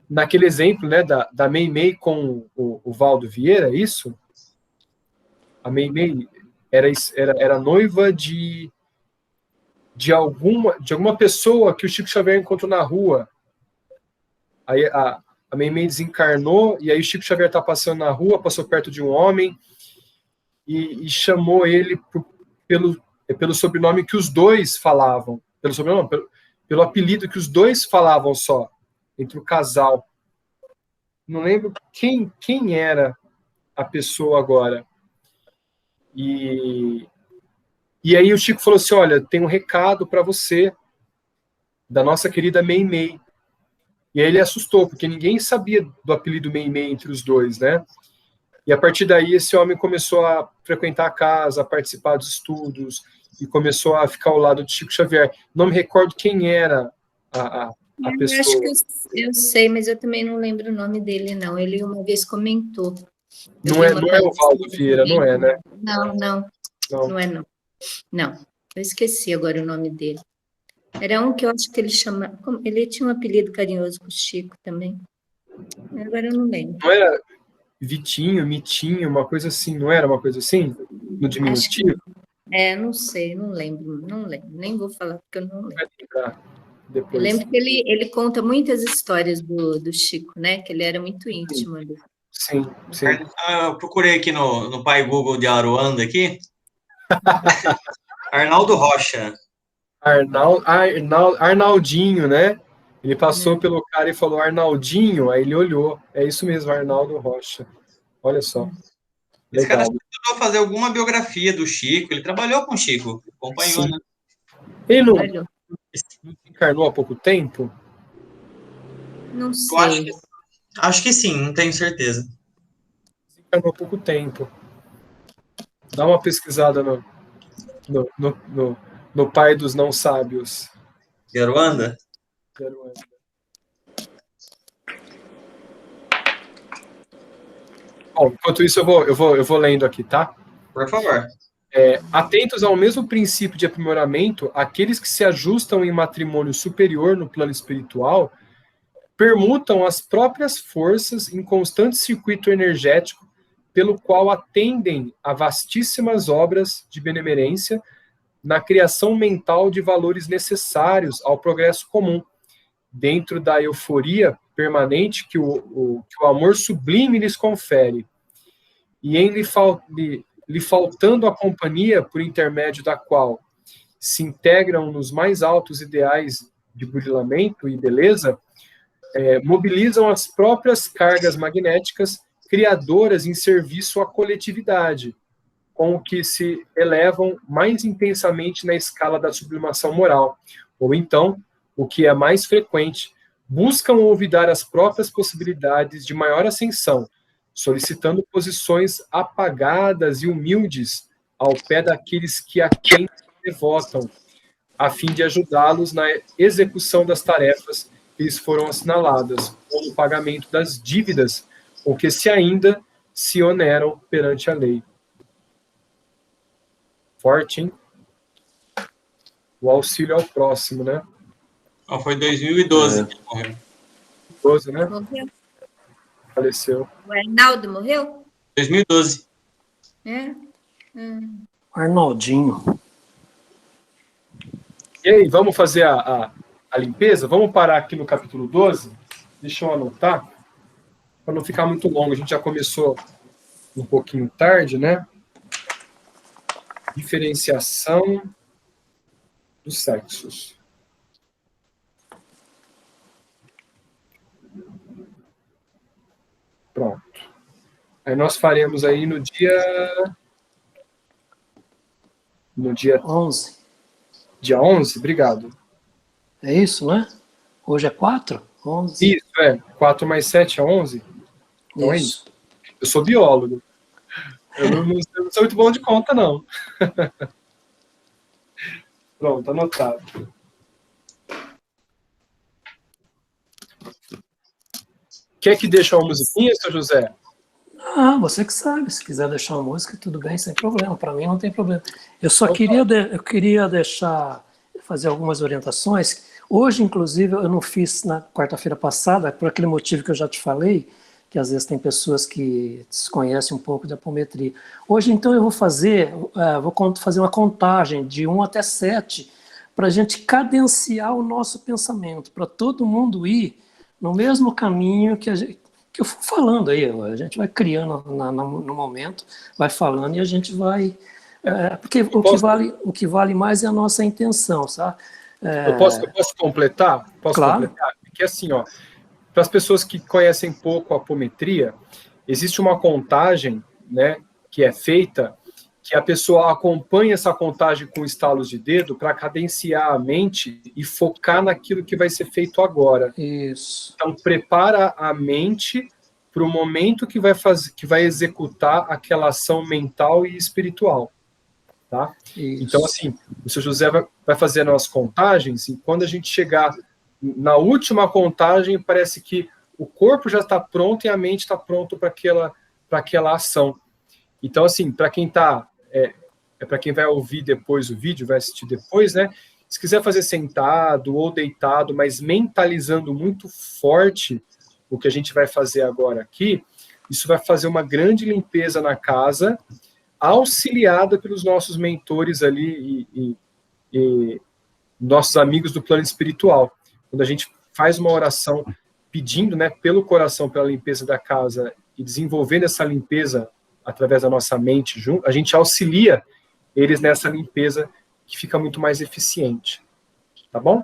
naquele exemplo, né, da Meimei com o Valdo Vieira, é isso? A Meimei era noiva de alguma pessoa que o Chico Xavier encontrou na rua. Aí a Meimei desencarnou, e aí o Chico Xavier está passando na rua, passou perto de um homem e chamou ele pelo sobrenome que os dois falavam, pelo apelido que os dois falavam só, entre o casal. Não lembro quem era a pessoa agora. E aí o Chico falou assim, olha, tem um recado para você, da nossa querida Meimei. E aí ele assustou, porque ninguém sabia do apelido Meimei entre os dois, né? E a partir daí esse homem começou a frequentar a casa, a participar dos estudos, e começou a ficar ao lado de Chico Xavier. Não me recordo quem era a pessoa. Acho que eu sei, mas eu também não lembro o nome dele, não. Ele uma vez comentou. Não é o Valdo Vieira, não é, né? Não é, não. Não, eu esqueci agora o nome dele. Era um que eu acho que ele chama... Ele tinha um apelido carinhoso com o Chico também. Agora eu não lembro. Não era Vitinho, Mitinho, uma coisa assim, não era uma coisa assim? No diminutivo? Não sei, não lembro. Nem vou falar porque eu não lembro. Vai lembrar depois. Eu lembro que ele conta muitas histórias do Chico, né? Que ele era muito íntimo. Sim. Eu procurei aqui no Pai Google de Aruanda aqui. Arnaldo Rocha. Arnaldinho, né? Ele passou pelo cara e falou Arnaldinho, aí ele olhou. É isso mesmo, Arnaldo Rocha. Olha só. Esse cara Legal. tentou fazer alguma biografia do Chico. Ele trabalhou com o Chico, acompanhou, Sim. né? Ele não encarnou há pouco tempo? Não sei. Acho que sim, não tenho certeza. Encarnou há pouco tempo. Dá uma pesquisada no Pai dos Não Sábios. De Aruanda? Bom, enquanto isso eu vou lendo aqui, tá? Por favor. Atentos ao mesmo princípio de aprimoramento, aqueles que se ajustam em matrimônio superior no plano espiritual permutam as próprias forças em constante circuito energético pelo qual atendem a vastíssimas obras de benemerência na criação mental de valores necessários ao progresso comum, dentro da euforia permanente que o amor sublime lhes confere, e em lhe faltando a companhia por intermédio da qual se integram nos mais altos ideais de burilamento e beleza, mobilizam as próprias cargas magnéticas criadoras em serviço à coletividade, com o que se elevam mais intensamente na escala da sublimação moral, ou então, o que é mais frequente, buscam olvidar as próprias possibilidades de maior ascensão, solicitando posições apagadas e humildes ao pé daqueles que a quem se devotam, a fim de ajudá-los na execução das tarefas que lhes foram assinaladas, ou no pagamento das dívidas com que ainda se oneram perante a lei. Forte, hein? O auxílio ao próximo, né? Foi 2012 que morreu. 12, né? Morreu? Faleceu. O Arnaldo morreu? 2012. Arnaldinho. E aí, vamos fazer a limpeza? Vamos parar aqui no capítulo 12? Deixa eu anotar, para não ficar muito longo. A gente já começou um pouquinho tarde, né? Diferenciação dos sexos. Pronto. Aí nós faremos aí no dia 11. Dia 11, obrigado. É isso, né? Hoje é 4? 11. Isso, 4 mais 7 é 11. Então é isso. Eu sou biólogo. Eu não sou muito bom de conta, não. Pronto, anotado. Quer que deixe uma musiquinha, seu José? Ah, você que sabe. Se quiser deixar uma música, tudo bem, sem problema. Para mim não tem problema. Eu só eu queria fazer algumas orientações. Hoje, inclusive, eu não fiz na quarta-feira passada, por aquele motivo que eu já te falei, que às vezes tem pessoas que desconhecem um pouco de apometria. Hoje, então, eu vou fazer uma contagem de 1 até 7, para a gente cadenciar o nosso pensamento, para todo mundo ir no mesmo caminho que eu fui falando aí. A gente vai criando no momento, vai falando e a gente vai... porque o que vale mais é a nossa intenção, sabe? Eu posso completar? Claro. Porque assim, ó, para as pessoas que conhecem pouco a apometria, existe uma contagem, né, que é feita, que a pessoa acompanha essa contagem com estalos de dedo para cadenciar a mente e focar naquilo que vai ser feito agora. Isso. Então, prepara a mente para o momento que vai executar aquela ação mental e espiritual. Tá? Então, assim, o seu José vai fazendo as contagens, e quando a gente chegar na última contagem, parece que o corpo já está pronto e a mente está pronto para aquela ação. Então, assim, para quem para quem vai ouvir depois o vídeo, vai assistir depois, né? Se quiser fazer sentado ou deitado, mas mentalizando muito forte o que a gente vai fazer agora aqui, isso vai fazer uma grande limpeza na casa, auxiliada pelos nossos mentores ali e nossos amigos do plano espiritual. Quando a gente faz uma oração pedindo, né, pelo coração, pela limpeza da casa e desenvolvendo essa limpeza através da nossa mente junto, a gente auxilia eles nessa limpeza que fica muito mais eficiente. Tá bom?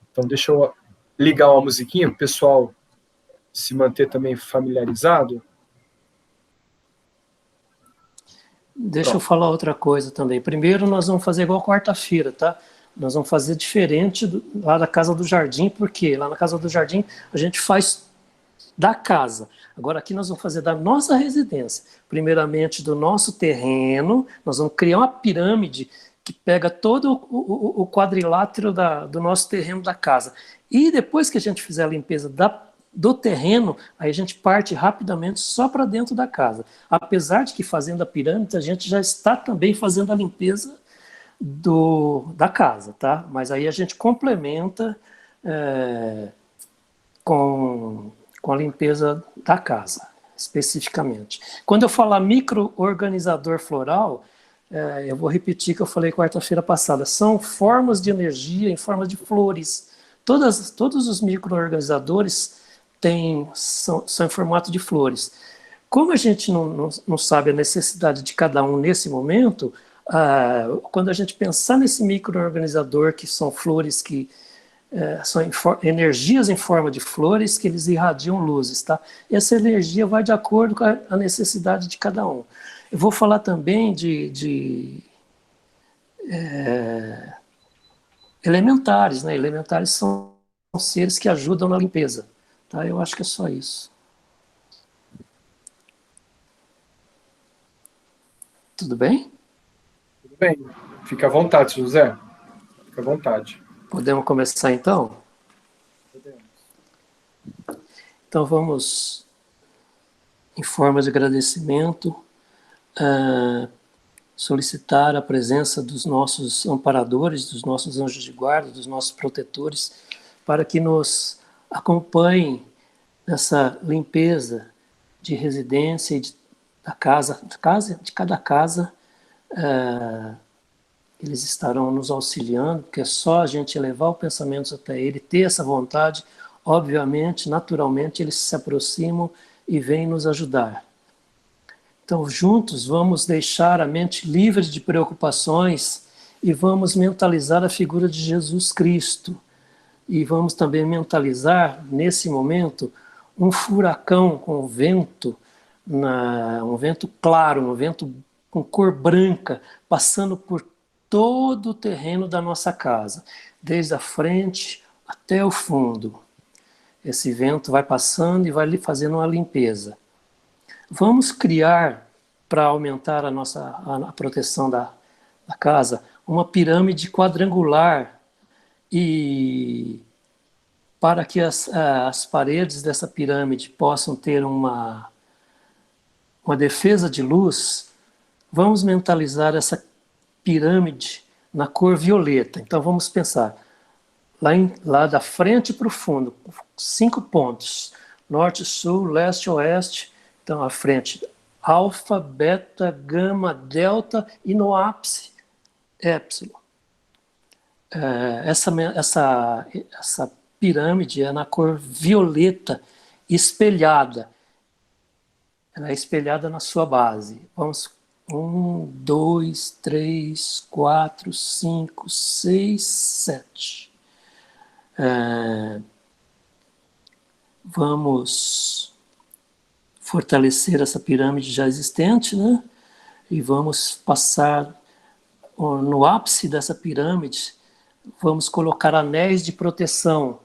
Então, deixa eu ligar uma musiquinha para o pessoal se manter também familiarizado. Deixa eu falar outra coisa também. Primeiro, nós vamos fazer igual quarta-feira, tá? Nós vamos fazer diferente lá da Casa do Jardim, porque lá na Casa do Jardim a gente faz da casa. Agora aqui nós vamos fazer da nossa residência. Primeiramente do nosso terreno, nós vamos criar uma pirâmide que pega todo o quadrilátero do nosso terreno da casa. E depois que a gente fizer a limpeza do terreno, aí a gente parte rapidamente só para dentro da casa. Apesar de que fazendo a pirâmide, a gente já está também fazendo a limpeza da casa, tá? Mas aí a gente complementa com a limpeza da casa, especificamente. Quando eu falar micro-organizador floral, eu vou repetir o que eu falei quarta-feira passada, são formas de energia em forma de flores. Todos os micro-organizadores são em formato de flores. Como a gente não sabe a necessidade de cada um nesse momento, quando a gente pensar nesse micro-organizador, que são flores que são energias em forma de flores que eles irradiam luzes, tá? Essa energia vai de acordo com a necessidade de cada um. Eu vou falar também de elementares, né? Elementares são seres que ajudam na limpeza, tá? Eu acho que é só isso. Tudo bem? Tudo bem. Fica à vontade, José. Fica à vontade. Podemos começar, então? Podemos. Então, vamos, em forma de agradecimento, solicitar a presença dos nossos amparadores, dos nossos anjos de guarda, dos nossos protetores, para que nos acompanhem nessa limpeza de residência e de cada casa. Eles estarão nos auxiliando, porque é só a gente elevar os pensamentos até ele, ter essa vontade, obviamente, naturalmente, eles se aproximam e vêm nos ajudar. Então, juntos, vamos deixar a mente livre de preocupações e vamos mentalizar a figura de Jesus Cristo. E vamos também mentalizar, nesse momento, um furacão com vento, um vento claro, um vento com cor branca, passando por todo o terreno da nossa casa, desde a frente até o fundo. Esse vento vai passando e vai fazendo uma limpeza. Vamos criar, para aumentar a proteção da casa, uma pirâmide quadrangular, e para que as paredes dessa pirâmide possam ter uma uma defesa de luz, vamos mentalizar essa pirâmide na cor violeta. Então vamos pensar, lá da frente para o fundo, 5 pontos, norte, sul, leste, oeste. Então a frente, alfa, beta, gama, delta, e no ápice, épsilon. Essa pirâmide é na cor violeta, espelhada. Ela é espelhada na sua base. Vamos, 1, 2, 3, 4, 5, 6, 7. Vamos fortalecer essa pirâmide já existente, né? E vamos passar no ápice dessa pirâmide, vamos colocar anéis de proteção.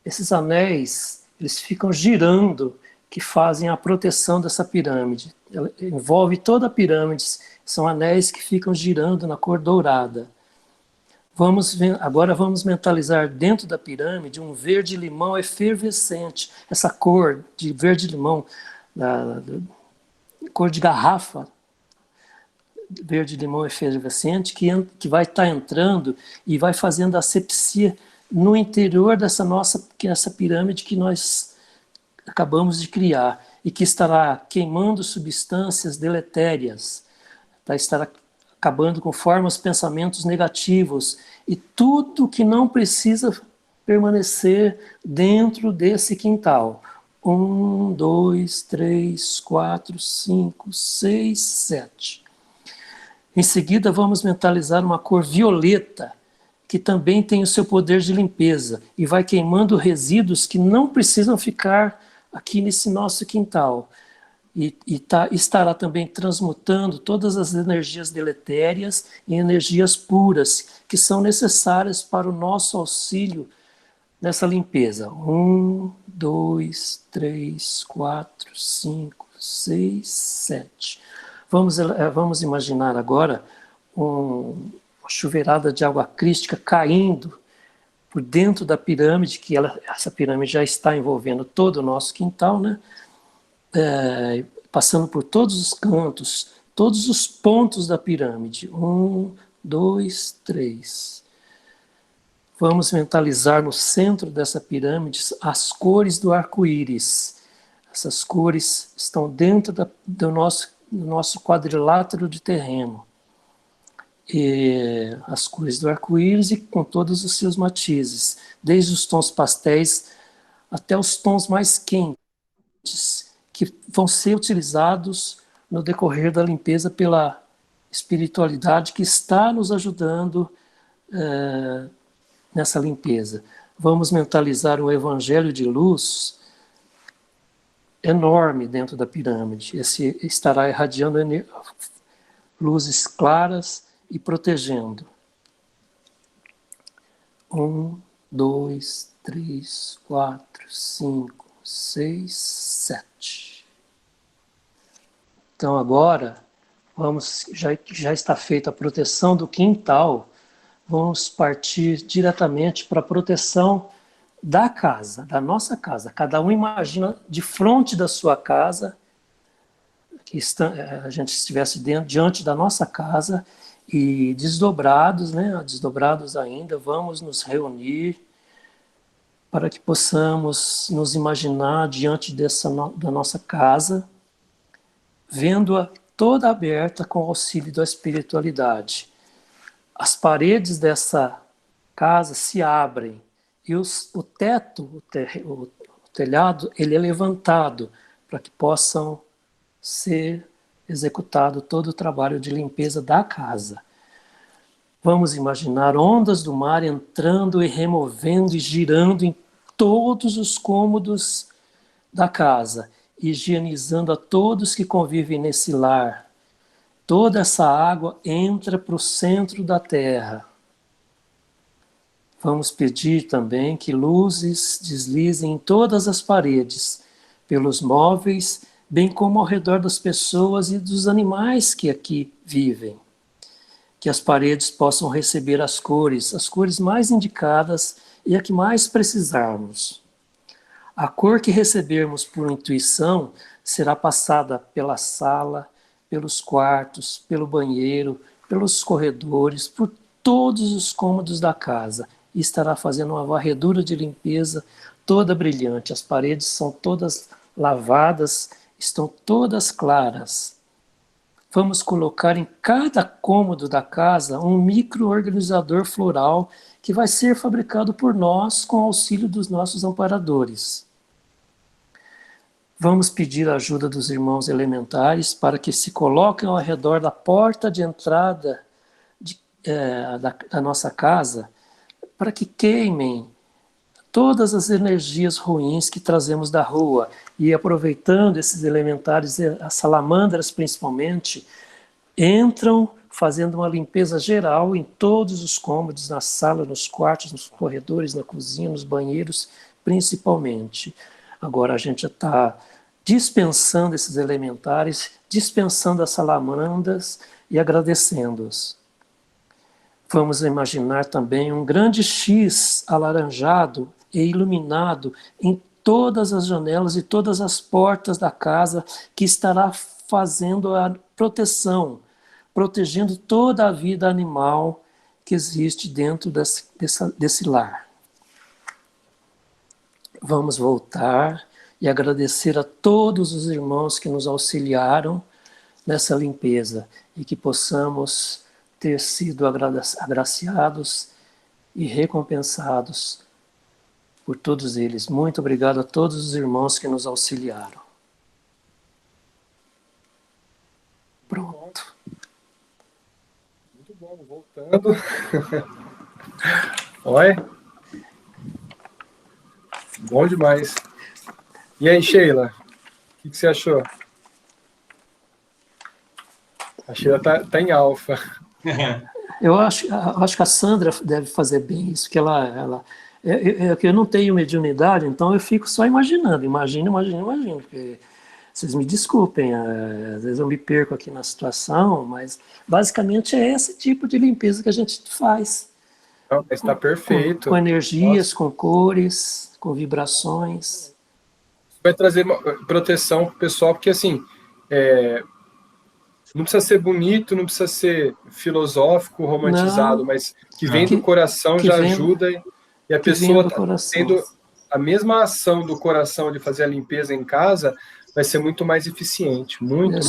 Esses anéis, eles ficam girando, que fazem a proteção dessa pirâmide. Ela envolve toda a pirâmide, são anéis que ficam girando na cor dourada. Agora vamos mentalizar dentro da pirâmide um verde-limão efervescente. Essa cor de verde-limão, cor de garrafa, verde-limão efervescente, que vai estar entrando e vai fazendo asepsia no interior essa pirâmide que nós acabamos de criar, e que estará queimando substâncias deletérias, estará acabando com formas, pensamentos negativos, e tudo que não precisa permanecer dentro desse quintal. 1, 2, 3, 4, 5, 6, 7. Em seguida, vamos mentalizar uma cor violeta, que também tem o seu poder de limpeza, e vai queimando resíduos que não precisam ficar aqui nesse nosso quintal. E estará também transmutando todas as energias deletérias em energias puras, que são necessárias para o nosso auxílio nessa limpeza. 1, 2, 3, 4, 5, 6, 7. Vamos imaginar agora uma chuveirada de água crística caindo por dentro da pirâmide, que essa pirâmide já está envolvendo todo o nosso quintal, né? Passando por todos os cantos, todos os pontos da pirâmide. 1, 2, 3. Vamos mentalizar no centro dessa pirâmide as cores do arco-íris. Essas cores estão dentro do nosso quadrilátero de terreno. E as cores do arco-íris e com todos os seus matizes, desde os tons pastéis até os tons mais quentes, que vão ser utilizados no decorrer da limpeza pela espiritualidade que está nos ajudando nessa limpeza. Vamos mentalizar um evangelho de luz enorme dentro da pirâmide. Esse estará irradiando luzes claras e protegendo. 1, 2, 3, 4, 5, 6, 7. Então agora, já está feita a proteção do quintal, vamos partir diretamente para a proteção da casa, da nossa casa. Cada um imagina de frente da sua casa, que a gente estivesse diante da nossa casa, e desdobrados, né? Desdobrados ainda, vamos nos reunir para que possamos nos imaginar diante da nossa casa, vendo-a toda aberta com o auxílio da espiritualidade. As paredes dessa casa se abrem e o teto, o telhado, ele é levantado para que possam ser executado todo o trabalho de limpeza da casa. Vamos imaginar ondas do mar entrando e removendo e girando em todos os cômodos da casa, higienizando a todos que convivem nesse lar. Toda essa água entra para o centro da terra. Vamos pedir também que luzes deslizem em todas as paredes, pelos móveis, bem como ao redor das pessoas e dos animais que aqui vivem. Que as paredes possam receber as cores mais indicadas e a que mais precisarmos. A cor que recebermos por intuição será passada pela sala, pelos quartos, pelo banheiro, pelos corredores, por todos os cômodos da casa, e estará fazendo uma varredura de limpeza toda brilhante. As paredes são todas lavadas, estão todas claras. Vamos colocar em cada cômodo da casa um micro-organizador floral que vai ser fabricado por nós com auxílio dos nossos amparadores. Vamos pedir a ajuda dos irmãos elementares para que se coloquem ao redor da porta de entrada da nossa casa, para que queimem todas as energias ruins que trazemos da rua, e aproveitando esses elementares, as salamandras principalmente, entram fazendo uma limpeza geral em todos os cômodos, na sala, nos quartos, nos corredores, na cozinha, nos banheiros, principalmente. Agora a gente já está dispensando esses elementares, dispensando as salamandras e agradecendo-os. Vamos imaginar também um grande X alaranjado e iluminado em todas as janelas e todas as portas da casa, que estará fazendo a proteção, protegendo toda a vida animal que existe dentro desse lar. Vamos voltar e agradecer a todos os irmãos que nos auxiliaram nessa limpeza, e que possamos ter sido agraciados e recompensados por todos eles. Muito obrigado a todos os irmãos que nos auxiliaram. Pronto. Muito bom, voltando. Olha. Bom demais. E aí, Sheila? O que você achou? A Sheila tá em alfa. Eu acho que a Sandra deve fazer bem isso, que eu não tenho mediunidade, então eu fico só imaginando, imagino, porque vocês me desculpem, às vezes eu me perco aqui na situação, mas basicamente é esse tipo de limpeza que a gente faz. Não, está perfeito. Com energias, com cores, com vibrações. Vai trazer proteção para o pessoal, porque assim, não precisa ser bonito, não precisa ser filosófico, romantizado, não, mas que vem do coração já ajuda, e a pessoa tendo a mesma ação do coração de fazer a limpeza em casa, vai ser muito mais eficiente, muito mais.